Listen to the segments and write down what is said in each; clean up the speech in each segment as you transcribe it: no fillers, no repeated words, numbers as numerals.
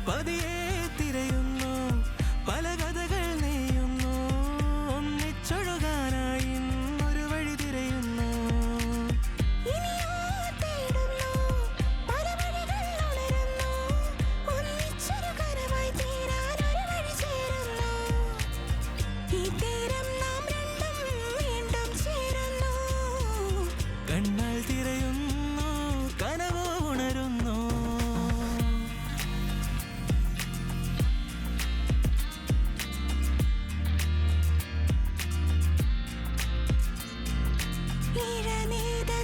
പതിയെ തിരയുന്നു, പല കഥകൾ നെയ്യുന്നു, ഒന്നിച്ചൊഴുകാനായി ഒരു വഴി തിരയുന്നു. കണ്ണാൽ തിരയുന്നു, കനവോ ഉണരുന്നു.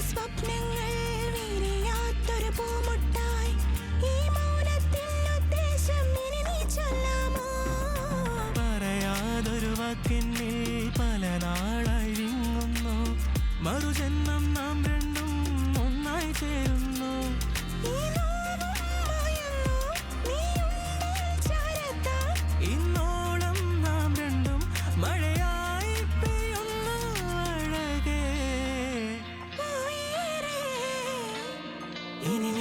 സ്വപ്നങ്ങൾ വിരിയാത്തൊരു പൂമുട്ടായി ഈ മൗനത്തിനുദ്ദേശം ഇനി നീ ചൊല്ലാമോ? പറയാതൊരു വാക്കിന്നിൽ പല നാളായി വിങ്ങുന്നു, മറുജന്മം നാം രണ്ടും ഒന്നായി ചേരുന്നു. ഇന്നോളം നാം രണ്ടും മഴയായി പെയ്യുന്നു അഴകേ. ഇനി